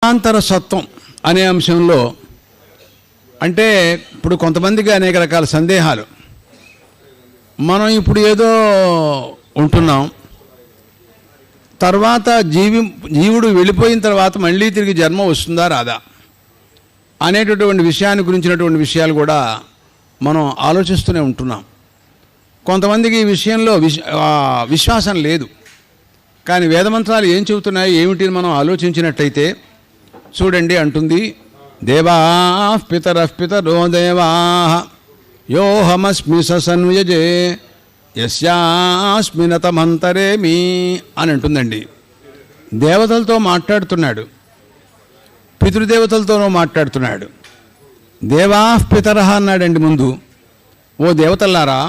జన్మాంతర సత్వం అనే అంశంలో అంటే ఇప్పుడు కొంతమందికి అనేక రకాల సందేహాలు. మనం ఇప్పుడు ఏదో ఉంటున్నాం, తర్వాత జీవుడు వెళ్ళిపోయిన తర్వాత మళ్ళీ తిరిగి జన్మ వస్తుందా రాదా అనేటటువంటి విషయాన్ని గురించినటువంటి విషయాలు కూడా మనం ఆలోచిస్తూనే ఉంటున్నాం. కొంతమందికి ఈ విషయంలో విశ్వాసం లేదు. కానీ వేదమంత్రాలు ఏం చెబుతున్నాయి ఏమిటి మనం ఆలోచించినట్టయితే చూడండి, అంటుంది దేవాః పితరః పితరో దేవాః యోహమస్మి ససన్యజే యస్యాస్మినతమంతరేమి అని అంటుందండి. దేవతలతో మాట్లాడుతున్నాడు, పితృదేవతలతోనూ మాట్లాడుతున్నాడు. దేవాః పితరః అన్నాడండి ముందు. ఓ దేవతల్లారా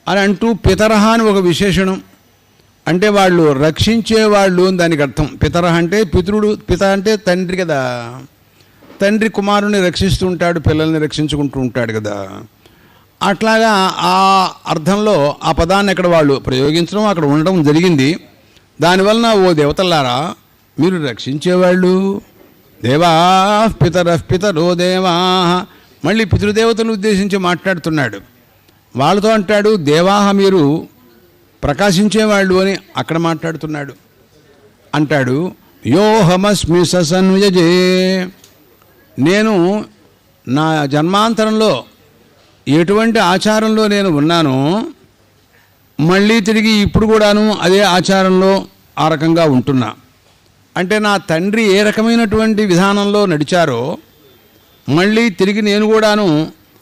అని అంటూ పితరః అని ఒక విశేషణం, అంటే వాళ్ళు రక్షించేవాళ్ళు అని దానికి అర్థం. పితరః అంటే పితృడు, పిత అంటే తండ్రి కదా, తండ్రి కుమారుని రక్షిస్తూ ఉంటాడు, పిల్లల్ని రక్షించుకుంటూ ఉంటాడు కదా. అట్లాగా ఆ అర్థంలో ఆ పదాన్ని అక్కడ వాళ్ళు ప్రయోగించడం, అక్కడ ఉండడం జరిగింది. దానివలన ఓ దేవతల్లారా మీరు రక్షించేవాళ్ళు, దేవాః పితరః పితరో దేవాః, మళ్ళీ పితృదేవతలను ఉద్దేశించి మాట్లాడుతున్నాడు. వాళ్ళతో అంటాడు దేవాః మీరు ప్రకాశించేవాళ్ళు అని అక్కడ మాట్లాడుతున్నాడు. అంటాడు యోహమస్మి ససన్యజే, నేను నా జన్మాంతరంలో ఎటువంటి ఆచారంలో నేను ఉన్నానో మళ్ళీ తిరిగి ఇప్పుడు కూడాను అదే ఆచారంలో ఆ రకంగా ఉంటున్నా. అంటే నా తండ్రి ఏ రకమైనటువంటి విధానంలో నడిచారో మళ్ళీ తిరిగి నేను కూడాను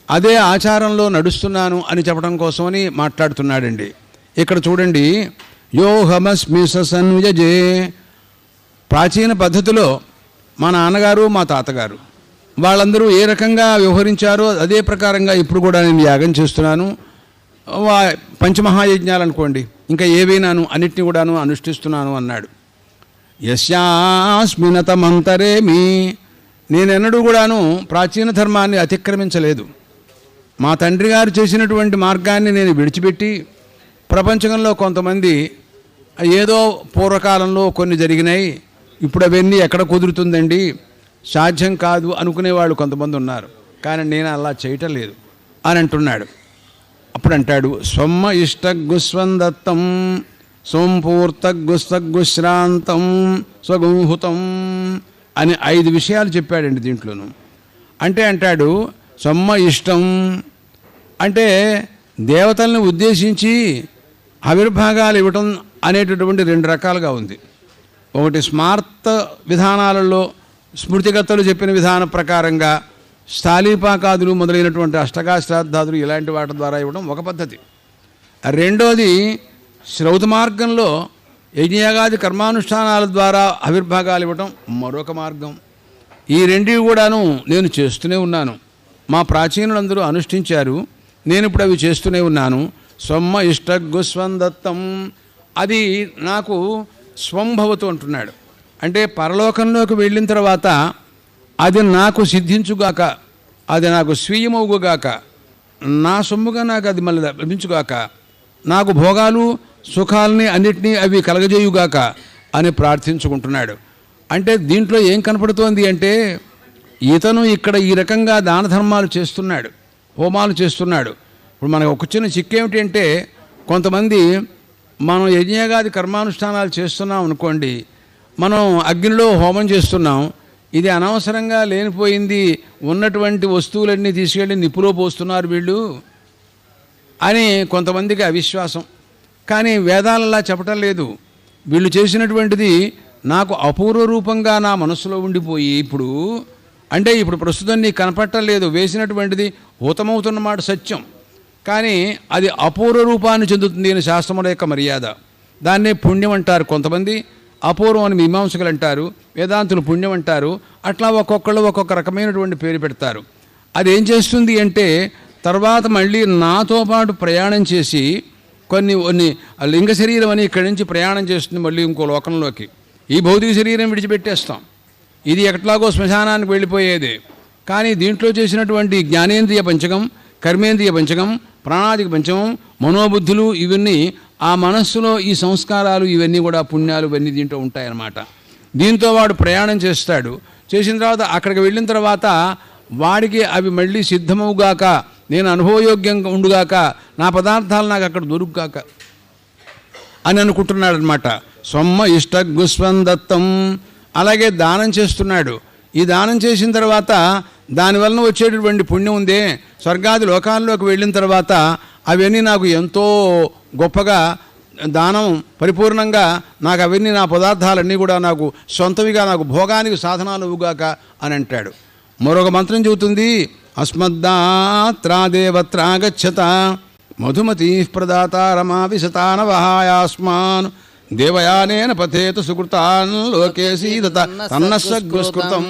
అదే ఆచారంలో నడుస్తున్నాను అని చెప్పడం కోసమని మాట్లాడుతున్నాడండి. ఇక్కడ చూడండి, యోహమస్మి ససన్యజే. ప్రాచీన పద్ధతిలో మా నాన్నగారు మా తాతగారు వాళ్ళందరూ ఏ రకంగా వ్యవహరించారో అదే ప్రకారంగా ఇప్పుడు కూడా నేను యాగం చేస్తున్నాను. పంచమహాయజ్ఞాలు అనుకోండి, ఇంకా ఏవైనాను అన్నిటిని కూడాను అనుష్ఠిస్తున్నాను అన్నాడు. యస్యాస్మినతమంతరేమి, నేనెన్నడూ కూడాను ప్రాచీన ధర్మాన్ని అతిక్రమించలేదు. మా తండ్రి గారు చేసినటువంటి మార్గాన్ని నేను విడిచిపెట్టి ప్రపంచంలో కొంతమంది ఏదో పూర్వకాలంలో కొన్ని జరిగినాయి, ఇప్పుడు అవన్నీ ఎక్కడ కుదురుతుందండి, సాధ్యం కాదు అనుకునేవాళ్ళు కొంతమంది ఉన్నారు. కానీ నేను అలా చేయటం లేదు అని అంటున్నాడు. అప్పుడు అంటాడు స్వమ్మ ఇష్టగుస్వందత్తం సోంపూర్తగుస్తగుశ్రాంతం స్వగుంహుతం అని 5 విషయాలు చెప్పాడండి దీంట్లోనూ. అంటే అంటాడు స్వమ్మ ఇష్టం అంటే దేవతల్ని ఉద్దేశించి ఆవిర్భాగాలు ఇవ్వటం అనేటటువంటి 2 రకాలుగా ఉంది. ఒకటి స్మార్త విధానాలలో స్మృతికర్తలు చెప్పిన విధాన ప్రకారంగా స్థాళీపాకాదులు మొదలైనటువంటి అష్టకాశ్రాద్ధాదులు ఇలాంటి వాటి ద్వారా ఇవ్వడం ఒక పద్ధతి. రెండోది శ్రౌత మార్గంలో యజ్ఞయాగాది కర్మానుష్ఠానాల ద్వారా ఆవిర్భాగాలు ఇవ్వటం మరొక మార్గం. ఈ 2 కూడాను నేను చేస్తూనే ఉన్నాను. మా ప్రాచీనులందరూ అనుష్ఠించారు, నేను ఇప్పుడు అవి చేస్తూనే ఉన్నాను. స్వమ్మ ఇష్టగుస్వందత్తం, అది నాకు స్వంభవతు అంటున్నాడు. అంటే పరలోకంలోకి వెళ్ళిన తర్వాత అది నాకు సిద్ధించుగాక, అది నాకు స్వీయమవుగాక, నా సొమ్ముగా నాకు అది మళ్ళీ లభించుగాక, నాకు భోగాలు సుఖాలని అన్నిటినీ అవి కలగజేయుగాక అని ప్రార్థించుకుంటున్నాడు. అంటే దీంట్లో ఏం కనపడుతోంది అంటే ఇతను ఇక్కడ ఈ రకంగా దాన ధర్మాలు చేస్తున్నాడు, హోమాలు చేస్తున్నాడు. ఇప్పుడు మనకు ఒక చిన్న చిక్కేమిటి అంటే కొంతమంది మనం యజ్ఞయాగాది కర్మానుష్ఠానాలు చేస్తున్నాం అనుకోండి, మనం అగ్నిలో హోమం చేస్తున్నాం, ఇది అనవసరంగా లేనిపోయింది, ఉన్నటువంటి వస్తువులన్నీ తీసుకెళ్ళి నిప్పులో పోస్తున్నారు వీళ్ళు అని కొంతమందికి అవిశ్వాసం. కానీ వేదాలలా చెప్పటం లేదు. వీళ్ళు చేసినటువంటిది నాకు అపూర్వ రూపంగా నా మనసులో ఉండిపోయి ఇప్పుడు అంటే ఇప్పుడు ప్రస్తుతం నీకు కనపడటం లేదు, వేసినటువంటిది హూతమవుతున్నమాట సత్యం, కానీ అది అపూర్వ రూపాన్ని చెందుతుంది అని శాస్త్రముల యొక్క మర్యాద. దాన్నే పుణ్యం అంటారు కొంతమంది, అపూర్వం అని మీమాంసకులు అంటారు, వేదాంతులు పుణ్యం అంటారు. అట్లా ఒక్కొక్కళ్ళు ఒక్కొక్క రకమైనటువంటి పేరు పెడతారు. అది ఏం చేస్తుంది అంటే తర్వాత మళ్ళీ నాతో పాటు ప్రయాణం చేసి కొన్ని లింగ శరీరం అని ఇక్కడి నుంచి ప్రయాణం చేస్తుంది మళ్ళీ ఇంకో లోకంలోకి. ఈ భౌతిక శరీరం విడిచిపెట్టేస్తాం, ఇది ఎట్లాగో శ్మశానానికి వెళ్ళిపోయేదే. కానీ దీంట్లో చేసినటువంటి జ్ఞానేంద్రియ పంచకం, కర్మేంద్రియ పంచకం, ప్రాణాదిక పంచకం, మనోబుద్ధులు, ఇవన్నీ ఆ మనస్సులో ఈ సంస్కారాలు ఇవన్నీ కూడా పుణ్యాలు ఇవన్నీ దీంట్లో ఉంటాయన్నమాట. దీంతో వాడు ప్రయాణం చేస్తాడు. చేసిన తర్వాత అక్కడికి వెళ్ళిన తర్వాత వాడికి అవి మళ్ళీ సిద్ధమవుగాక, నేను అనుభవయోగ్యంగా ఉండుగాక, నా పదార్థాలు నాకు అక్కడ దొరుకుగాక అని అనుకుంటున్నాడు అనమాట. సొమ్మ ఇష్ట గుస్వందత్తం. అలాగే దానం చేస్తున్నాడు. ఈ దానం చేసిన తర్వాత దానివలన వచ్చేటటువంటి పుణ్యం ఉందే, స్వర్గాది లోకాల్లోకి వెళ్ళిన తర్వాత అవన్నీ నాకు ఎంతో గొప్పగా దానం పరిపూర్ణంగా నాకు అవన్నీ నా పదార్థాలన్నీ కూడా నాకు సొంతవిగా నాకు భోగానికి సాధనాలు ఇవ్వుగాక అని అంటాడు. మరొక మంత్రం చెబుతుంది, అస్మద్దాత్రాదేవత్రాగచ్చత మధుమతీ ప్రదాత రమావిశతానవహాయాస్మాన్ దేవయానేన పథేత సుకృతాన్ లోకేసీదత తన్నస్సృతం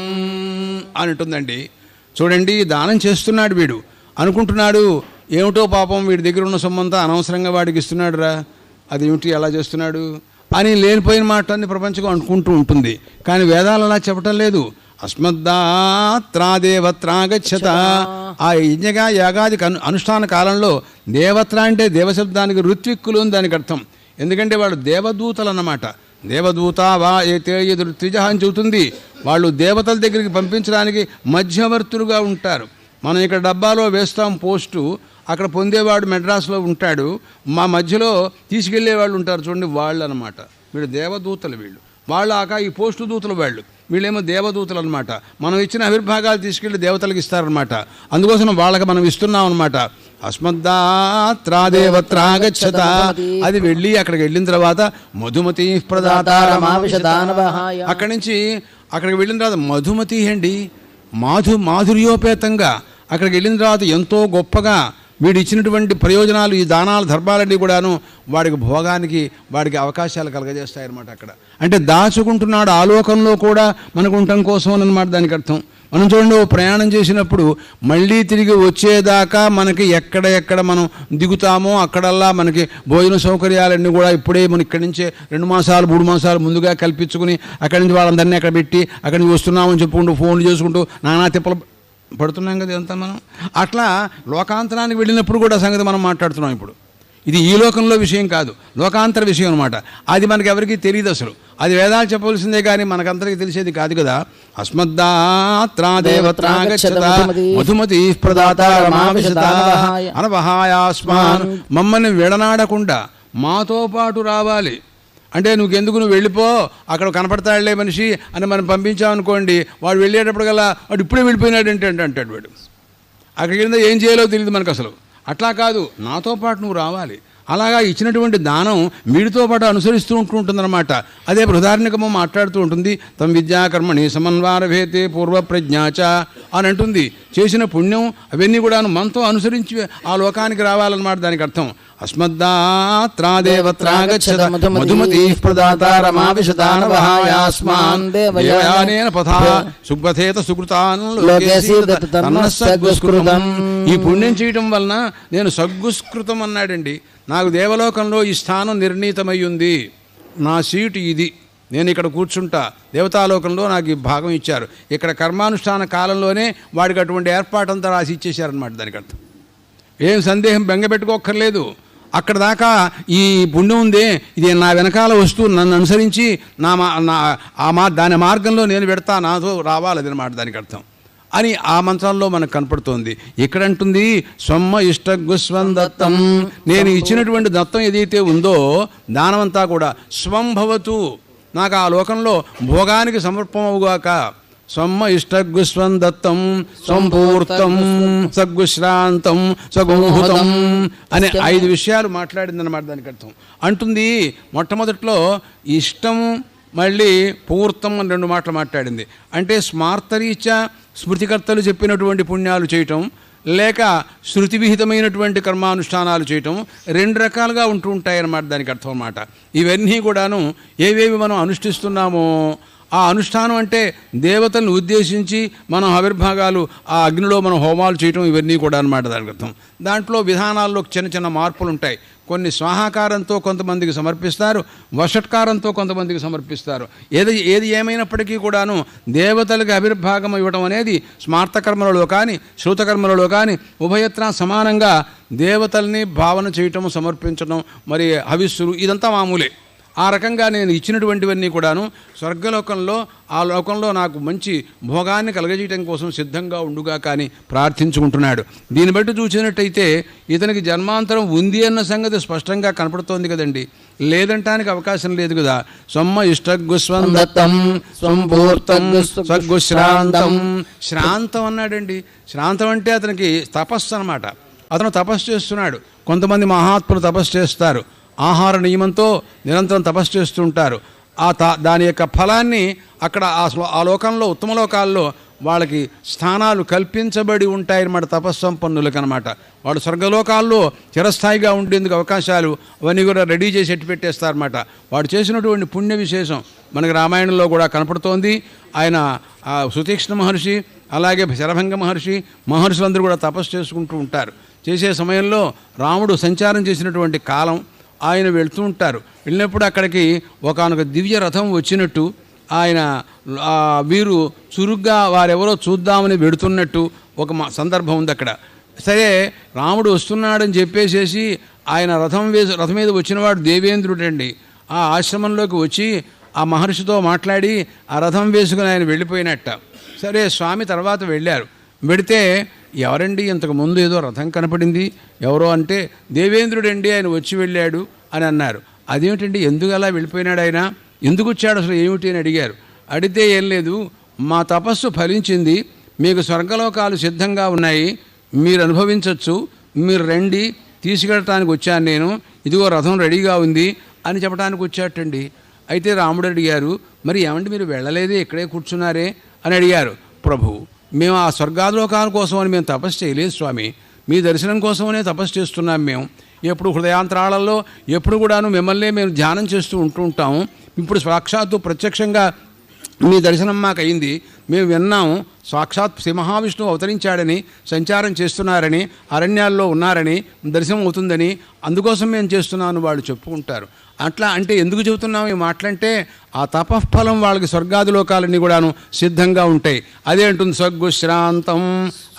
అని ఉంటుందండి. చూడండి, దానం చేస్తున్నాడు వీడు, అనుకుంటున్నాడు ఏమిటో పాపం వీడి దగ్గర ఉన్న సొమ్మంతా అనవసరంగా వాడికి ఇస్తున్నాడు రా, అదేమిటి ఎలా చేస్తున్నాడు అని లేనిపోయిన మాటని ప్రపంచం అనుకుంటూ ఉంటుంది. కానీ వేదాలు అలా చెప్పటం లేదు. అస్మద్దాత్రాదేవత్రాగచ్చత. ఆ యజ్ఞగా యాగాది అనుష్ఠాన కాలంలో దేవత్ర అంటే దేవశబ్దానికి ఋత్విక్కులు అని దానికి అర్థం. ఎందుకంటే వాళ్ళు దేవదూతలు అన్నమాట. దేవదూత వా ఏతే త్రిజ అని చెబుతుంది. వాళ్ళు దేవతల దగ్గరికి పంపించడానికి మధ్యవర్తులుగా ఉంటారు. మనం ఇక్కడ డబ్బాలో వేస్తాం పోస్టు, అక్కడ పొందేవాడు మెడ్రాస్లో ఉంటాడు, మా మధ్యలో తీసుకెళ్లేవాళ్ళు ఉంటారు చూడండి, వాళ్ళు అనమాట. వీళ్ళు దేవదూతలు. వాళ్ళు ఈ పోస్టు దూతలు వీళ్ళేమో దేవదూతలు అనమాట. మనం ఇచ్చిన ఆవిర్భాగాలు తీసుకెళ్లి దేవతలకు ఇస్తారనమాట. అందుకోసం వాళ్ళకి మనం ఇస్తున్నాం అనమాట. అస్మద్దాత్రాదేవత్రాగచ్చత. అది వెళ్ళి అక్కడికి వెళ్ళిన తర్వాత మధుమతి ప్రదాత అక్కడి నుంచి అక్కడికి వెళ్ళిన తర్వాత మధుమతి అండి, మాధుర్యోపేతంగా అక్కడికి వెళ్ళిన తర్వాత ఎంతో గొప్పగా వీడు ఇచ్చినటువంటి ప్రయోజనాలు, ఈ దానాలు ధర్మాలన్నీ కూడాను వాడికి భోగానికి వాడికి అవకాశాలు కలగజేస్తాయన్నమాట. అక్కడ అంటే దాచుకుంటున్నాడు ఆలోకంలో కూడా మనకు ఉండటం కోసం అన్నమాట దానికి అర్థం. మనం చూడండి, ప్రయాణం చేసినప్పుడు మళ్ళీ తిరిగి వచ్చేదాకా మనకి ఎక్కడ మనం దిగుతామో అక్కడల్లా మనకి భోజన సౌకర్యాలన్నీ కూడా ఇప్పుడే మనం ఇక్కడి నుంచే 2 మాసాలు 3 మాసాలు ముందుగా కల్పించుకుని అక్కడి నుంచి వాళ్ళందరినీ అక్కడ పెట్టి అక్కడి నుంచి వస్తున్నామని చెప్పుకుంటూ ఫోన్లు చేసుకుంటూ నానా తిప్పలు పడుతున్నాం కదా ఎంత మనం. అట్లా లోకాంతరానికి వెళ్ళినప్పుడు కూడా సంగతి మనం మాట్లాడుతున్నాం ఇప్పుడు. ఇది ఈ లోకంలో విషయం కాదు, లోకాంతర విషయం అనమాట. అది మనకి ఎవరికి తెలియదు అసలు. అది వేదాలు చెప్పవలసిందే కానీ మనకందరికీ తెలిసేది కాదు కదా. అస్మద్దాత్రాదేవత్రాగచ్చత మధుమతి ప్రదాత అనవహాయాస్మాన్. మమ్మల్ని విడనాడకుండా మాతో పాటు రావాలి అంటే నువ్వు వెళ్ళిపో, అక్కడ కనపడతాడులే మనిషి అని మనం పంపించామనుకోండి, వాడు వెళ్ళేటప్పుడు కల్లా వాడు ఇప్పుడే వెళ్ళిపోయినాడు అంటాడు వాడు. అక్కడికి వెళ్ళిందా ఏం చేయాలో తెలియదు మనకు అసలు. అట్లా కాదు, నాతో పాటు నువ్వు రావాలి. అలాగా ఇచ్చినటువంటి దానం వీడితో పాటు అనుసరిస్తూ ఉంటుందన్నమాట. అదే బృహదారణ్యకము మాట్లాడుతూ ఉంటుంది, తమ విద్యాకర్మణి సమన్వారభేతే పూర్వప్రజ్ఞాచ అని అంటుంది. చేసిన పుణ్యం అవన్నీ కూడా మనతో అనుసరించి ఆ లోకానికి రావాలన్నమాట దానికి అర్థం. అస్మద్దాత్రాదేవత్రాగచ్చత మధుమతి ప్రదాత రమావిశతానవహాయాస్మాన్ దేవయానేన పథా సుగ్వథేత సుకృతాన్ లోకేసీదృతం. ఈ పుణ్యం చేయటం వలన నేను సగ్గుస్కృతం అన్నాడండి. నాకు దేవలోకంలో ఈ స్థానం నిర్ణీతమయ్యింది, నా సీటు ఇది, నేను ఇక్కడ కూర్చుంటా. దేవతాలోకంలో నాకు ఈ భాగం ఇచ్చారు. ఇక్కడ కర్మానుష్ఠాన కాలంలోనే వాడికి అటువంటి ఏర్పాటంతా రాసి ఇచ్చేశారనమాట దానికి అర్థం. ఏం సందేహం బెంగపెట్టుకోక్కర్లేదు. అక్కడ దాకా ఈ పుణ్యం ఉందే, ఇది నా వెనకాల వస్తూ నన్ను అనుసరించి దాని మార్గంలో నేను పెడతా, నాతో రావాలి అదనమాట దానికి అర్థం అని ఆ మంత్రంలో మనకు కనపడుతోంది. ఇక్కడ అంటుంది సొమ్మ ఇష్ట గుస్వందత్తం. నేను ఇచ్చినటువంటి దత్తం ఏదైతే ఉందో దానమంతా కూడా స్వంభవతు, నాకు ఆ లోకంలో భోగానికి సమర్పమవుగాక. స్వమ్మ ఇష్టగుస్వం దత్తం సంపూర్తం సగ్గుశ్రాంతం సగుంహుతం అనే 5 విషయాలు మాట్లాడిందన్నమాట దానికి అర్థం. అంటుంది మొట్టమొదట్లో ఇష్టం, మళ్ళీ పూర్తం అని 2 మాటలు మాట్లాడింది. అంటే స్మార్తరీత్యా స్మృతికర్తలు చెప్పినటువంటి పుణ్యాలు చేయటం, లేక శృతి విహితమైనటువంటి కర్మానుష్ఠానాలు చేయటం 2 రకాలుగా ఉంటూ ఉంటాయన్నమాట దానికి అర్థం అన్నమాట. ఇవన్నీ కూడాను ఏవేవి మనం అనుష్ఠిస్తున్నామో ఆ అనుష్ఠానం అంటే దేవతలను ఉద్దేశించి మనం ఆవిర్భాగాలు ఆ అగ్నిలో మనం హోమాలు చేయటం ఇవన్నీ కూడా అన్నమాట దానికి అర్థం. దాంట్లో విధానాల్లో చిన్న మార్పులు ఉంటాయి. కొన్ని స్వాహాకారంతో కొంతమందికి సమర్పిస్తారు, వషట్కారంతో కొంతమందికి సమర్పిస్తారు. ఏది ఏమైనప్పటికీ కూడాను దేవతలకు ఆవిర్భాగం ఇవ్వడం అనేది స్మార్తకర్మలలో కానీ శ్రుతకర్మలలో కానీ ఉభయత్రా సమానంగా దేవతల్ని భావన చేయటం, సమర్పించడం, మరి హవిస్సులు ఇదంతా మామూలే. ఆ రకంగా నేను ఇచ్చినటువంటివన్నీ కూడాను స్వర్గలోకంలో ఆ లోకంలో నాకు మంచి భోగాన్ని కలగజేయడం కోసం సిద్ధంగా ఉండుగా కానీ ప్రార్థించుకుంటున్నాడు. దీన్ని బట్టి చూసినట్టయితే ఇతనికి జన్మాంతరం ఉంది అన్న సంగతి స్పష్టంగా కనపడుతోంది కదండి. లేదంటానికి అవకాశం లేదు కదా. సొమ్మ ఇష్టగుస్వందత్తం సంపూర్తం స్వర్గుశ్రాంతం. శ్రాంతం అన్నాడండి. శ్రాంతం అంటే అతనికి తపస్సు అన్నమాట. అతను తపస్సు చేస్తున్నాడు. కొంతమంది మహాత్ములు తపస్సు చేస్తారు, ఆహార నియమంతో నిరంతరం తపస్సు చేస్తుంటారు. దాని యొక్క ఫలాన్ని అక్కడ ఆ లోకంలో ఉత్తమ లోకాల్లో వాళ్ళకి స్థానాలు కల్పించబడి ఉంటాయన్నమాట తపస్సంపన్నులకు అనమాట. వాళ్ళు స్వర్గలోకాల్లో చిరస్థాయిగా ఉండేందుకు అవకాశాలు అవన్నీ కూడా రెడీ చేసి ఎట్టి పెట్టేస్తారన్నమాట. వాడు చేసినటువంటి పుణ్య విశేషం మనకి రామాయణంలో కూడా కనపడుతోంది. ఆయన సుతీక్ష్ణ మహర్షి, అలాగే శరభంగ మహర్షులందరూ కూడా తపస్సు చేసుకుంటూ ఉంటారు. చేసే సమయంలో రాముడు సంచారం చేసినటువంటి కాలం ఆయన వెళ్తూ ఉంటారు. వెళ్ళినప్పుడు అక్కడికి ఒకానొక దివ్య రథం వచ్చినట్టు ఆయన వీరు చురుగ్గా వారెవరో చూద్దామని వెడుతున్నట్టు ఒక సందర్భం ఉంది అక్కడ. సరే రాముడు వస్తున్నాడని చెప్పేసేసి ఆయన రథం మీద వచ్చినవాడు దేవేంద్రుడండి. ఆ ఆశ్రమంలోకి వచ్చి ఆ మహర్షితో మాట్లాడి ఆ రథం వేసుకుని ఆయన వెళ్ళిపోయినట్ట. సరే స్వామి తర్వాత వెళ్ళారు. వెడితే ఎవరండి ఇంతకు ముందు ఏదో రథం కనపడింది, ఎవరో అంటే దేవేంద్రుడండి, ఆయన వచ్చి వెళ్ళాడు అని అన్నారు. అదేమిటండి, ఎందుకు అలా వెళ్ళిపోయినాడు ఆయన, ఎందుకు వచ్చాడు అసలు ఏమిటి అని అడిగారు. అడిగితే ఏం లేదు, మా తపస్సు ఫలించింది, మీకు స్వర్గలోకాలు సిద్ధంగా ఉన్నాయి, మీరు అనుభవించవచ్చు, మీరు రండి, తీసుకెళ్ళటానికి వచ్చాను నేను, ఇదిగో రథం రెడీగా ఉంది అని చెప్పడానికి వచ్చాటండి. అయితే రాముడు అడిగారు, మరి ఏమంటే మీరు వెళ్ళలేదే, ఇక్కడే కూర్చున్నారే అని అడిగారు. ప్రభు, మేము ఆ స్వర్గాలోకాల కోసమని మేము తపస్సు చేయలేదు స్వామి, మీ దర్శనం కోసమనే తపస్సు చేస్తున్నాం. మేము ఎప్పుడు హృదయాంతరాలలో ఎప్పుడు కూడాను మిమ్మల్నే మేము ధ్యానం చేస్తూ ఉంటాము. ఇప్పుడు సాక్షాత్తు ప్రత్యక్షంగా మీ దర్శనం మాకు అయింది, మేము విన్నాము సాక్షాత్ శ్రీ మహావిష్ణువు అవతరించాడని, సంచారం చేస్తున్నారని, అరణ్యాల్లో ఉన్నారని, దర్శనం అవుతుందని, అందుకోసం మేము చేస్తున్నాను వాళ్ళు చెప్పుకుంటారు. అట్లా అంటే ఎందుకు చెబుతున్నాం ఈ మాటలంటే ఆ తపఫలం వాళ్ళకి స్వర్గాది లోకాలన్నీ కూడాను సిద్ధంగా ఉంటాయి. అదే అంటుంది స్వర్గుశ్రాంతం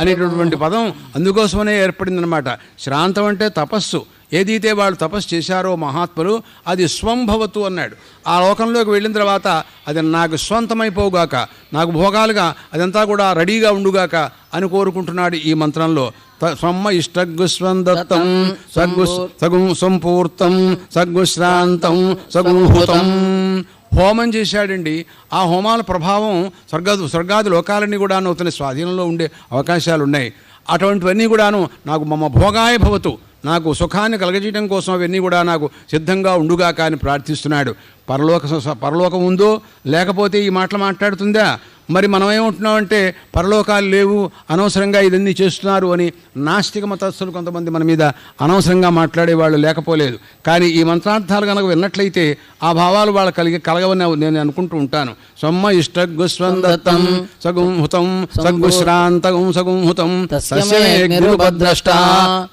అనేటటువంటి పదం అందుకోసమనే ఏర్పడిందనమాట. శ్రాంతం అంటే తపస్సు. ఏదైతే వాళ్ళు తపస్సు చేశారో మహాత్ములు అది స్వంభవతు అన్నాడు. ఆ లోకంలోకి వెళ్ళిన తర్వాత అది నాకు స్వంతమైపోగాక, నాకు భోగాలుగా అదంతా కూడా రెడీగా ఉండుగాక అని కోరుకుంటున్నాడు ఈ మంత్రంలో. స్వమ్మ ఇష్టగుస్వందత్తం సగుం సంపూర్తం సగుశ్రాంతం సగుహుతం. హోమం చేశాడండి. ఆ హోమాల ప్రభావం స్వర్గాది లోకాలన్నీ కూడా అవుతున్న స్వాధీనంలో ఉండే అవకాశాలు ఉన్నాయి. అటువంటివన్నీ కూడాను నాకు మమ భోగాయ భవతు, నాకు సుఖాన్ని కలగజేయడం కోసం అవన్నీ కూడా నాకు సిద్ధంగా ఉండుగాక అని ప్రార్థిస్తున్నాడు. పరలోకం ఉందో లేకపోతే ఈ మాటలు మాట్లాడుతుందా? మరి మనం ఏమంటున్నామంటే పరలోకాలు లేవు, అనవసరంగా ఇదన్నీ చేస్తున్నారు అని నాస్తిక మతస్థులు కొంతమంది మన మీద అనవసరంగా మాట్లాడేవాళ్ళు లేకపోలేదు. కానీ ఈ మంత్రార్థాలు కనుక విన్నట్లయితే ఆ భావాలు వాళ్ళు కలగవని నేను అనుకుంటూ ఉంటాను. సొమ్మ ఇష్టగుస్వందత్తం సగుంహుతం సగుశ్రాంతం సగుంహుతం అగ్నిరూపద్రష్ట.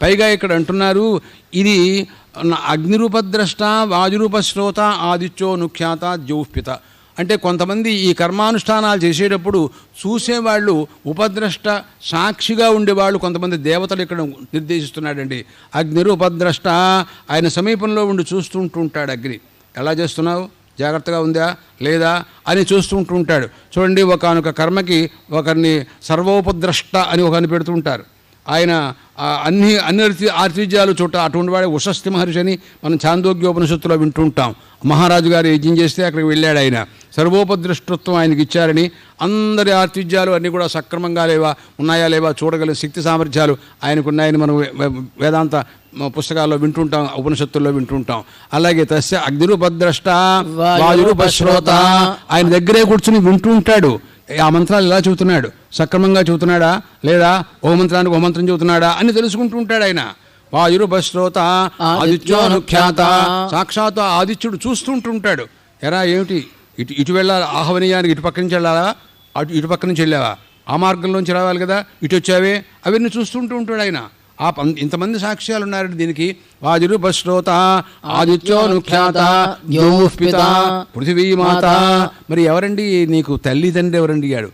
పైగా ఇక్కడ అంటున్నారు ఇది అగ్నిరూపద్రష్ట వాయురూపశ్రోత ఆదిత్యో నుఖ్యాత ద్యౌఃపిత. అంటే కొంతమంది ఈ కర్మానుష్ఠానాలు చేసేటప్పుడు చూసేవాళ్ళు ఉపద్రష్ట సాక్షిగా ఉండేవాళ్ళు కొంతమంది దేవతలు ఇక్కడ నిర్దేశిస్తున్నాడండి. అగ్నిరూపద్రష్ట, ఆయన సమీపంలో ఉండి చూస్తుంటుంటాడు. అగ్ని ఎలా చేస్తున్నావు, జాగ్రత్తగా ఉందా లేదా అని చూస్తుంటూ ఉంటాడు. చూడండి, ఒకనొక కర్మకి ఒకరిని సర్వోపద్రష్ట అని ఒకరిని పెడుతుంటారు. ఆయన అన్ని ఆర్తిజ్యాలు చూట అటువంటి వాడే ఉషస్థి మహర్షి అని మనం ఛాందోగ్యోపనిషత్తులో వింటుంటాం. మహారాజు గారు యజ్ఞం చేస్తే అక్కడికి వెళ్ళాడు. ఆయన సర్వోపదృష్టత్వం ఆయనకి ఇచ్చారని, అందరి ఆర్తిజ్యాలు అన్నీ కూడా సక్రమంగా లేవా ఉన్నాయా లేవా చూడగలిగిన శక్తి సామర్థ్యాలు ఆయనకు ఉన్నాయని మనం వేదాంత పుస్తకాల్లో వింటుంటాం, ఉపనిషత్తుల్లో వింటుంటాం. అలాగే తస్య అగ్నిరూపద్రష్ట వాయురూపశ్రోత, ఆయన దగ్గరే కూర్చుని వింటూ ఉంటాడు. ఆ మంత్రాలు ఎలా చెబుతున్నాడు, సక్రమంగా చెబుతున్నాడా లేదా, ఓ మంత్రానికి ఓ మంత్రం చెబుతున్నాడా అని తెలుసుకుంటూ ఉంటాడు ఆయన. వాయురూపశ్రోత ఆదిత్యోనుఖ్యాత, సాక్షాత్ ఆదిత్యుడు చూస్తుంటుంటాడు. ఎరా ఏమిటి ఇటు వెళ్ళాలి, ఆహ్వనీయానికి ఇటు పక్క నుంచి వెళ్ళాలా, ఇటు పక్క నుంచి వెళ్ళావా, ఆ మార్గంలోంచి రావాలి కదా, ఇటు వచ్చావే, అవన్నీ చూస్తుంటూ ఉంటాడు ఆయన. ఇంతమంది సాక్ష్యాలు ఉన్నారండి దీనికి. వాయురూపశ్రోత ఆదిత్యోనుఖ్యాత ద్యౌఃపిత పృథివీమాత. మరి ఎవరండి నీకు తల్లి తండ్రి ఎవరండి అడిగాడు.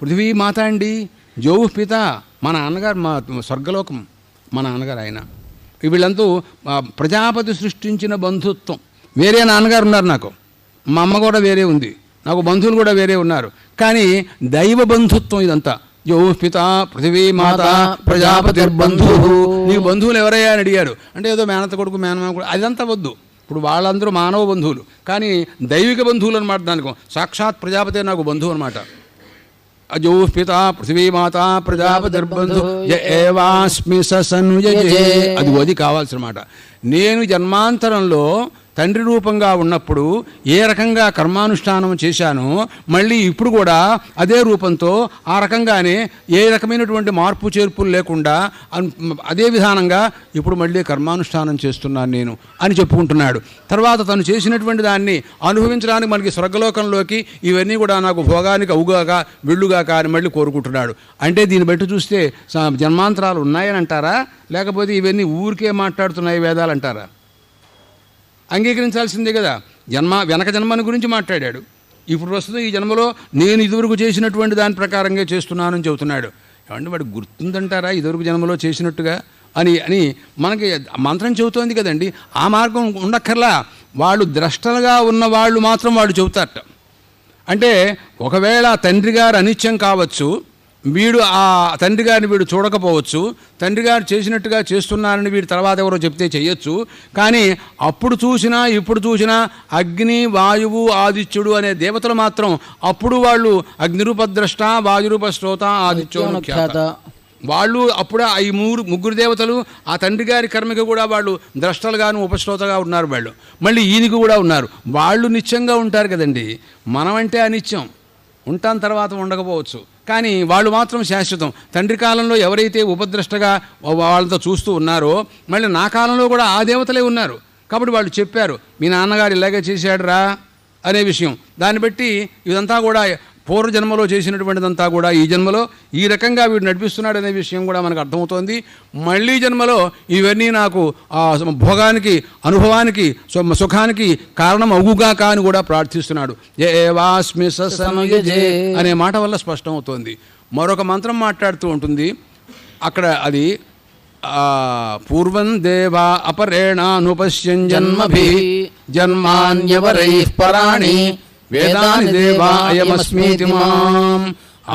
పృథివీమాత అండి. ద్యౌఃపిత మా నాన్నగారు, మా స్వర్గలోకం మా నాన్నగారు ఆయన. వీళ్ళంతా ప్రజాపతి సృష్టించిన బంధుత్వం. వేరే నాన్నగారు ఉన్నారు నాకు, మా అమ్మ కూడా వేరే ఉంది, నాకు బంధువులు కూడా వేరే ఉన్నారు. కానీ దైవ బంధుత్వం ఇదంతా. యో పిత పృథివీ మాత ప్రజాపతిర్బంధు. నీకు బంధువులు ఎవరయ్యా అని అడిగారు అంటే ఏదో మేనత కొడుకు మేనమామ కొడుకు అదంతా వద్దు. ఇప్పుడు వాళ్ళందరూ మానవ బంధువులు, కానీ దైవిక బంధువులు అనమాట. దానికి సాక్షాత్ ప్రజాపతి నాకు బంధువు అనమాట. అజో పిత పృథివీ మాత ప్రజాపతిర్బంధు ఏవాస్మి సనుయజే. అది కావాల్సిన మాట. నేను జన్మాంతరంలో తండ్రి రూపంగా ఉన్నప్పుడు ఏ రకంగా కర్మానుష్ఠానం చేశానో మళ్ళీ ఇప్పుడు కూడా అదే రూపంతో ఆ రకంగానే ఏ రకమైనటువంటి మార్పు చేర్పులు లేకుండా అదే విధానంగా ఇప్పుడు మళ్ళీ కర్మానుష్ఠానం చేస్తున్నాను నేను అని చెప్పుకుంటున్నాడు. తర్వాత తను చేసినటువంటి దాన్ని అనుభవించడానికి మనకి స్వర్గలోకంలోకి ఇవన్నీ కూడా నాకు భోగానికి అవుగాక వెళ్ళుగాక అని మళ్ళీ కోరుకుంటున్నాడు. అంటే దీన్ని బట్టి చూస్తే జన్మాంతరాలు ఉన్నాయని అంటారా, లేకపోతే ఇవన్నీ ఊరికే మాట్లాడుతున్నాయి వేదాలు అంటారా? అంగీకరించాల్సిందే కదా. వెనక జన్మని గురించి మాట్లాడాడు. ఇప్పుడు ప్రస్తుతం ఈ జన్మలో నేను ఇదివరకు చేసినటువంటి దాని ప్రకారంగా చేస్తున్నానని చెబుతున్నాడు. ఏమంటే వాడు గుర్తుందంటారా ఇదివరకు జన్మలో చేసినట్టుగా అని అని మనకి మంత్రం చెబుతోంది కదండి. ఆ మార్గం ఉండక్కర్లా. వాళ్ళు ద్రష్టలుగా ఉన్న వాళ్ళు మాత్రం వాళ్ళు చెబుతారట. అంటే ఒకవేళ తండ్రి గారు అనిత్యం కావచ్చు, వీడు ఆ తండ్రి గారిని వీడు చూడకపోవచ్చు, తండ్రి గారు చేసినట్టుగా చేస్తున్నారని వీడు తర్వాత ఎవరో చెప్తే చేయొచ్చు. కానీ అప్పుడు చూసినా ఇప్పుడు చూసినా అగ్ని వాయువు ఆదిత్యుడు అనే దేవతలు మాత్రం అప్పుడు వాళ్ళు అగ్నిరూపద్రష్ట వాయురూప శ్రోత ఆదిత్యోనుఖ్యాత. వాళ్ళు అప్పుడు ఈ ముగ్గురు దేవతలు ఆ తండ్రి గారి కర్మకి కూడా వాళ్ళు ద్రష్టలుగాను ఉపశ్రోతగా ఉన్నారు. వాళ్ళు మళ్ళీ ఈయనకి కూడా ఉన్నారు. వాళ్ళు నిత్యంగా ఉంటారు కదండి. మనమంటే అనిత్యం, ఉంటాం తర్వాత ఉండకపోవచ్చు, కానీ వాళ్ళు మాత్రం శాశ్వతం. తండ్రి కాలంలో ఎవరైతే ఉపద్రష్టగా వాళ్ళతో చూస్తూ ఉన్నారో మళ్ళీ నా కాలంలో కూడా ఆ దేవతలే ఉన్నారు. కాబట్టి వాళ్ళు చెప్పారు మీ నాన్నగారు ఇలాగే చేశాడురా అనే విషయం. దాన్ని బట్టి ఇదంతా కూడా పూర్వజన్మలో చేసినటువంటిదంతా కూడా ఈ జన్మలో ఈ రకంగా వీడు నడిపిస్తున్నాడు అనే విషయం కూడా మనకు అర్థమవుతోంది. మళ్ళీ జన్మలో ఇవన్నీ నాకు భోగానికి అనుభవానికి సుఖానికి కారణం అవుగాక అని కూడా ప్రార్థిస్తున్నాడు. ఏవాస్మి సనుయజే అనే మాట వల్ల స్పష్టమవుతోంది. మరొక మంత్రం మాట్లాడుతూ ఉంటుంది అక్కడ. అది పూర్వం దేవా అపరేణానుపశ్యన్ జన్మభి జన్మాన్యవరైః పరాణి వేదాని దేవా అయమస్మీతి మాం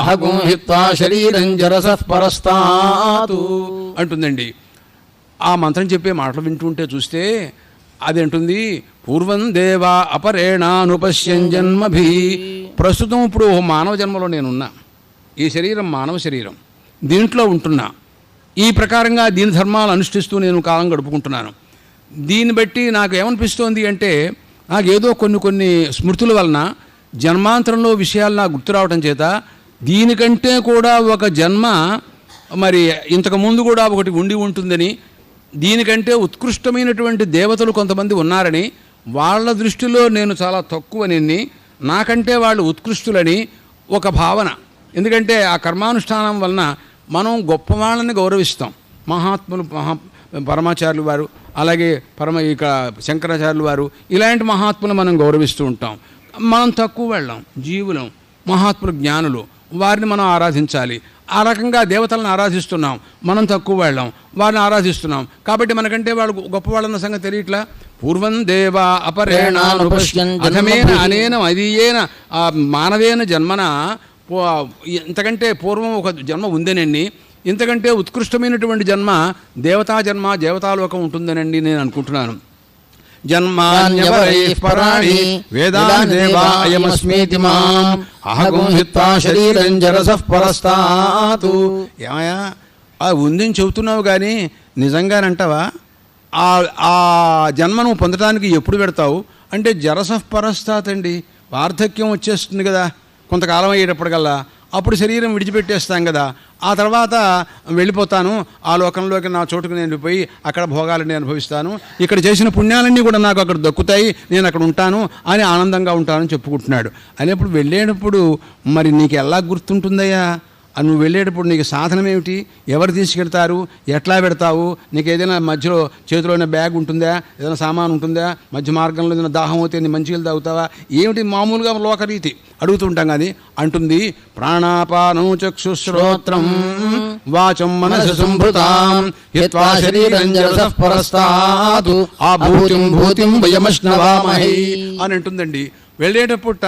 అహగుం హిత్వా శరీరం జరసః పరస్తాతు అంటుందండి. ఆ మంత్రం చెప్పే మాటలు వింటుంటే చూస్తే అదేంటుంది, పూర్వం దేవా అపరేణానుపశ్యన్ జన్మభి. ప్రస్తుతం ఇప్పుడు మానవ జన్మలో నేనున్నా, ఈ శరీరం మానవ శరీరం, దీంట్లో ఉంటున్నా. ఈ ప్రకారంగా దీని ధర్మాలు అనుష్ఠిస్తూ నేను కాలం గడుపుకుంటున్నాను. దీన్ని బట్టి నాకు ఏమనిపిస్తోంది అంటే నాకేదో కొన్ని స్మృతుల వలన జన్మాంతరంలో విషయాలు నాకు గుర్తు రావడం చేత దీనికంటే కూడా ఒక జన్మ మరి ఇంతకుముందు కూడా ఒకటి ఉండి ఉంటుందని, దీనికంటే ఉత్కృష్టమైనటువంటి దేవతలు కొంతమంది ఉన్నారని, వాళ్ళ దృష్టిలో నేను చాలా తక్కువని, నాకంటే వాళ్ళు ఉత్కృష్టులని ఒక భావన. ఎందుకంటే ఆ కర్మానుష్ఠానం వలన మనం గొప్పవాళ్ళని గౌరవిస్తాం. మహాత్ములు పరమాచార్యులు వారు, అలాగే ఇక శంకరాచార్యులు వారు, ఇలాంటి మహాత్ములు మనం గౌరవిస్తూ ఉంటాం. మనం తక్కువ వాళ్ళం, జీవులం, మహాత్ములు జ్ఞానులు, వారిని మనం ఆరాధించాలి. ఆ రకంగా దేవతలను ఆరాధిస్తున్నాం. మనం తక్కువ వాళ్ళం, వారిని ఆరాధిస్తున్నాం. కాబట్టి మనకంటే వాళ్ళు గొప్పవాళ్ళన్న సంగతి తెలియట్లా. పూర్వం దేవా అపరేణానుపశ్యన్ అధమేన అనేన అదీయేన మానవేన జన్మన, ఇంతకంటే పూర్వం ఒక జన్మ ఉందేనండి, ఇంతకంటే ఉత్కృష్టమైనటువంటి జన్మ దేవతా జన్మ, దేవతాలోకం ఉంటుందనండి నేను అనుకుంటున్నాను. జన్మాన్యవరైః పరాణి వేదాని దేవా అయమస్మీతి మాం అహగుం హిత్వా శరీరం జరసః పరస్తాతు. ఏమయ్యా ఆ ఉందని చెబుతున్నావు కానీ నిజంగానంటావా? ఆ జన్మ నువ్వు పొందడానికి ఎప్పుడు పెడతావు అంటే జరసః పరస్తాత్ అండి. వార్ధక్యం వచ్చేస్తుంది కదా కొంతకాలం అయ్యేటప్పటికల్లా, అప్పుడు శరీరం విడిచిపెట్టేస్తాం కదా, ఆ తర్వాత వెళ్ళిపోతాను ఆ లోకంలోకి, నా చోటుకు నేను పోయి అక్కడ భోగాలని అనుభవిస్తాను, ఇక్కడ చేసిన పుణ్యాలన్నీ కూడా నాకు అక్కడ దక్కుతాయి, నేను అక్కడ ఉంటాను అని ఆనందంగా ఉంటానని చెప్పుకుంటున్నాడు. అనేప్పుడు వెళ్ళేటప్పుడు మరి నీకు ఎలా గుర్తుంటుందయ్యా నువ్వు వెళ్ళేటప్పుడు నీకు సాధనం ఏమిటి, ఎవరు తీసుకెళ్తారు, ఎట్లా పెడతావు, నీకు ఏదైనా మధ్యలో చేతిలో ఏమైనా బ్యాగ్ ఉంటుందా, ఏదైనా సామాన్ ఉంటుందా, మధ్య మార్గంలో ఏదైనా దాహం అవుతే నీ మంచిగా తాగుతావా, ఏమిటి మామూలుగా లోకరీతి అడుగుతుంటాం. కానీ అంటుంది ప్రాణాపానం చక్షుశ్రోత్రం వాచం మనసు సంభృతాం హిత్వా శరీరం జరసః పరస్తాత్ ఆభూతిం భూతిం వయమశ్నవామహే అని అంటుందండి. వెళ్ళేటప్పుట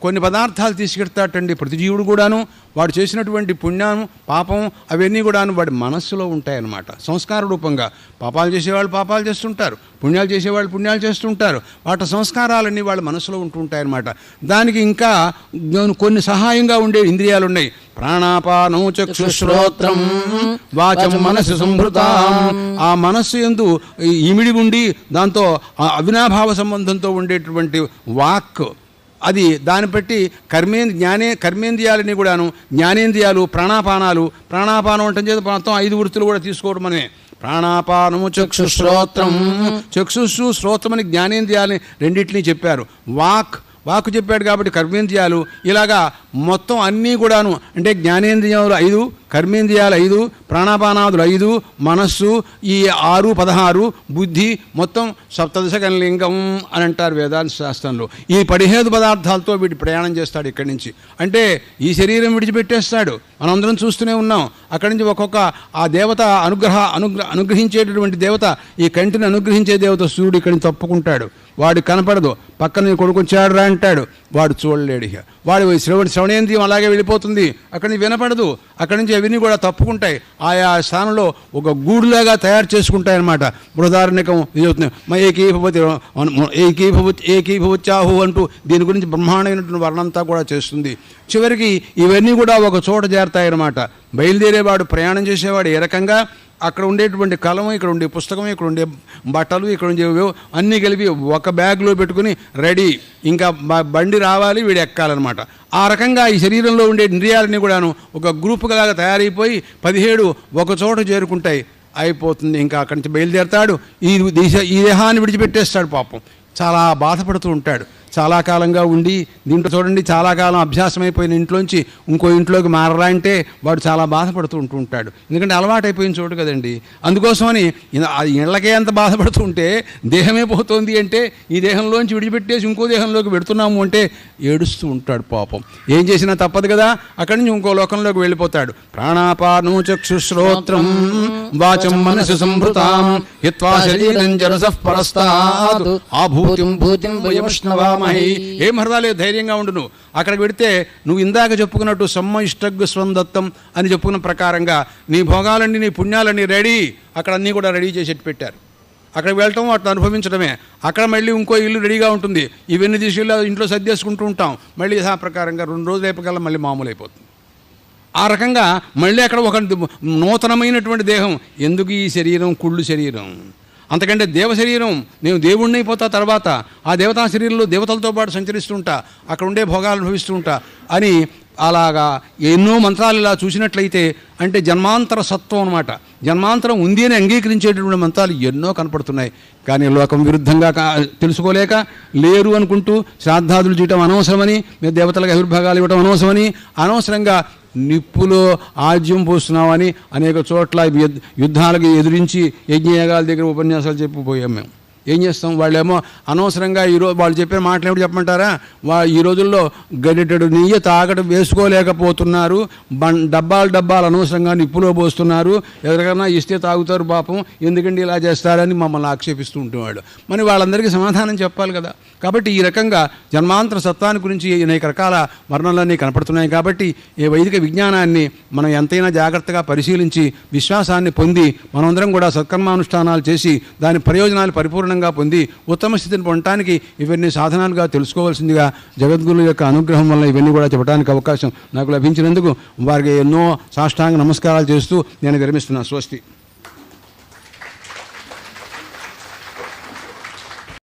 కొన్ని పదార్థాలు తీసుకెడతాటండి ప్రతి జీవుడు కూడాను. వాడు చేసినటువంటి పుణ్యం పాపం అవన్నీ కూడాను వాడి మనస్సులో ఉంటాయన్నమాట. సంస్కార రూపంగా పాపాలు చేసేవాళ్ళు పాపాలు చేస్తుంటారు, పుణ్యాలు చేసేవాళ్ళు పుణ్యాలు చేస్తుంటారు. వాటి సంస్కారాలన్నీ వాళ్ళ మనసులో ఉంటుంటాయన్నమాట. దానికి ఇంకా కొన్ని సహాయంగా ఉండే ఇంద్రియాలు ఉన్నాయి. ప్రాణాపానం చక్షుశ్రోత్రం వాచం మనసు సంభృతాం. ఆ మనస్సు యందు ఇమిడి ఉండి దాంతో అవినాభావ సంబంధంతో ఉండేటువంటి వాక్, అది దాన్ని బట్టి కర్మేంద్రియాలని కూడాను జ్ఞానేంద్రియాలు ప్రాణాపానాలు. ప్రాణాపానం అంటే చేత మొత్తం 5 వృత్తులు కూడా తీసుకోవడం అనే ప్రాణాపానము చక్షుశ్రోత్రం. చక్షుస్సు శ్రోత్రం అని జ్ఞానేంద్రియాలని రెండింటినీ చెప్పారు. వాక్ చెప్పాడు కాబట్టి కర్మేంద్రియాలు. ఇలాగా మొత్తం అన్నీ కూడాను అంటే జ్ఞానేంద్రియాలు 5, కర్మేంద్రియాలు 5, ప్రాణాపానాదులు 5, మనస్సు ఈ 6, 16, బుద్ధి మొత్తం సప్తదశకలింగం అని అంటారు వేదాంత శాస్త్రంలో. ఈ 17 పదార్థాలతో వీడు ప్రయాణం చేస్తాడు ఇక్కడి నుంచి. అంటే ఈ శరీరం విడిచిపెట్టేస్తాడు. మనందరం చూస్తూనే ఉన్నాం. అక్కడి నుంచి ఒక్కొక్క ఆ దేవత అనుగ్రహించేటటువంటి దేవత, ఈ కంటిని అనుగ్రహించే దేవత సూర్యుడు ఇక్కడి నుంచి తప్పుకుంటాడు. వాడు కనపడదు. పక్కన కొడుకొచ్చాడు రా అంటాడు, వాడు చూడలేడు. ఇక వాడు శ్రవణేంద్రియం అలాగే వెళ్ళిపోతుంది, అక్కడి నుంచి వినపడదు. అక్కడి నుంచి అవన్నీ కూడా తప్పుకుంటాయి. ఆయా స్థానంలో ఒక గూడులాగా తయారు చేసుకుంటాయన్నమాట. బృహదారణ్యకం ఇది అవుతుంది. ఏకీభవత్యాహు అంటూ దీని గురించి బ్రహ్మాండమైనటువంటి వర్ణంతా కూడా చేస్తుంది. చివరికి ఇవన్నీ కూడా ఒక చోట చేరతాయన్నమాట. బయలుదేరేవాడు ప్రయాణం చేసేవాడు ఏ రకంగా అక్కడ ఉండేటువంటి కలం, ఇక్కడ ఉండే పుస్తకం, ఇక్కడ ఉండే బట్టలు, ఇక్కడ ఉండే అన్నీ కలిపి ఒక బ్యాగ్లో పెట్టుకుని రెడీ, ఇంకా బండి రావాలి వీడు ఎక్కాలన్నమాట. ఆ రకంగా ఈ శరీరంలో ఉండే ఇంద్రియాలన్నీ కూడాను ఒక గ్రూపుగా తయారైపోయి 17 ఒక చోట చేరుకుంటాయి. అయిపోతుంది. ఇంకా అక్కడి నుంచి బయలుదేరతాడు. ఈ దేహాన్ని విడిచిపెట్టేస్తాడు. పాపం చాలా బాధపడుతూ ఉంటాడు. చాలా కాలంగా ఉండి దీంట్లో చూడండి, చాలా కాలం అభ్యాసం అయిపోయిన ఇంట్లోంచి ఇంకో ఇంట్లోకి మారరా అంటే వాడు చాలా బాధపడుతూ ఉంటాడు. ఎందుకంటే అలవాటైపోయిన చోటు కదండి. అందుకోసమని ఇళ్ళకే అంత బాధపడుతూ ఉంటే దేహమే పోతుంది అంటే ఈ దేహంలోంచి విడిచిపెట్టేసి ఇంకో దేహంలోకి పెడుతున్నాము అంటే ఏడుస్తూ ఉంటాడు. పాపం ఏం చేసినా తప్పదు కదా. అక్కడి నుంచి ఇంకో లోకంలోకి వెళ్ళిపోతాడు. ప్రాణాపానం చక్షుశ్రోత్రం వాచం మనసు సంభృతాం హిత్వా శరీరం జరసః పరస్తాత్ ఆభూతిం భూతిం వయమశ్నవామహే. ఏం పర్వాలేదు, ధైర్యంగా ఉండు. నువ్వు అక్కడికి పెడితే నువ్వు ఇందాక చెప్పుకున్నట్టు సమ్మ ఇష్టగ్ స్వందత్తం అని చెప్పుకున్న ప్రకారంగా నీ భోగాలన్నీ నీ పుణ్యాలన్నీ రెడీ, అక్కడ అన్నీ కూడా రెడీ చేసి పెట్టారు. అక్కడికి వెళ్ళటం వాటిని అనుభవించడమే. అక్కడ మళ్ళీ ఇంకో ఇల్లు రెడీగా ఉంటుంది. ఇవన్నీ తీసుకెళ్ళి ఇంట్లో సర్దేసుకుంటూ ఉంటాం. మళ్ళీ యథా ప్రకారంగా 2 రోజులు అయిపోగల మళ్ళీ మామూలు అయిపోతుంది. ఆ రకంగా మళ్ళీ అక్కడ ఒక నూతనమైనటువంటి దేహం. ఎందుకు ఈ శరీరం కుళ్ళు శరీరం, అంతకంటే దేవ శరీరం, నేను దేవుణ్ణి అయిపోతా తర్వాత ఆ దేవతా శరీరంలో దేవతలతో పాటు సంచరిస్తుంటా, అక్కడ ఉండే భోగాలు అనుభవిస్తూ ఉంటా అని అలాగా ఎన్నో మంత్రాలు ఇలా చూసినట్లయితే అంటే జన్మాంతర సత్వం అనమాట. జన్మాంతరం ఉంది అని అంగీకరించేటటువంటి మంత్రాలు ఎన్నో కనపడుతున్నాయి. కానీ లోకం విరుద్ధంగా తెలుసుకోలేక లేరు అనుకుంటూ శ్రాద్ధాదులు చేయటం అనవసరమని, మీరు దేవతలకు ఆవిర్భాగాలు ఇవ్వటం అనవసరమని, అనవసరంగా నిప్పులో ఆజ్యం పోస్తున్నామని అనేక చోట్ల యుద్ధాలకు ఎదురించి యజ్ఞయాగాల దగ్గర ఉపన్యాసాలు చెప్పిపోయాం మేము. ఏం చేస్తాం? వాళ్ళేమో అనవసరంగా ఈరోజు వాళ్ళు చెప్పిన మాటలు ఏమిటి చెప్పమంటారా? ఈ రోజుల్లో గరిటెడు నెయ్యి తాగడం వేసుకోలేకపోతున్నారు. డబ్బాలు అనవసరంగా నిప్పులో పోస్తున్నారు. ఎవరికైనా ఇస్తే తాగుతారు పాపం, ఎందుకంటే ఇలా చేస్తారని మమ్మల్ని ఆక్షేపిస్తూ ఉంటేవాడు. మరి వాళ్ళందరికీ సమాధానం చెప్పాలి కదా. కాబట్టి ఈ రకంగా జన్మాంతర సత్వాన్ని గురించి అనేక రకాల వర్ణనలన్నీ కనపడుతున్నాయి. కాబట్టి ఈ వైదిక విజ్ఞానాన్ని మనం ఎంతైనా జాగ్రత్తగా పరిశీలించి విశ్వాసాన్ని పొంది మనందరం కూడా సత్కర్మానుష్ఠానాలు చేసి దాని ప్రయోజనాలు పరిపూర్ణంగా పొంది ఉత్తమ స్థితిని పొందటానికి ఇవన్నీ సాధనాలుగా తెలుసుకోవాల్సిందిగా జగద్గురు యొక్క అనుగ్రహం వల్ల ఇవన్నీ కూడా చెప్పడానికి అవకాశం నాకు లభించినందుకు వారికి ఎన్నో సాష్టాంగ నమస్కారాలు చేస్తూ నేను విరమిస్తున్నాను. స్వస్తి.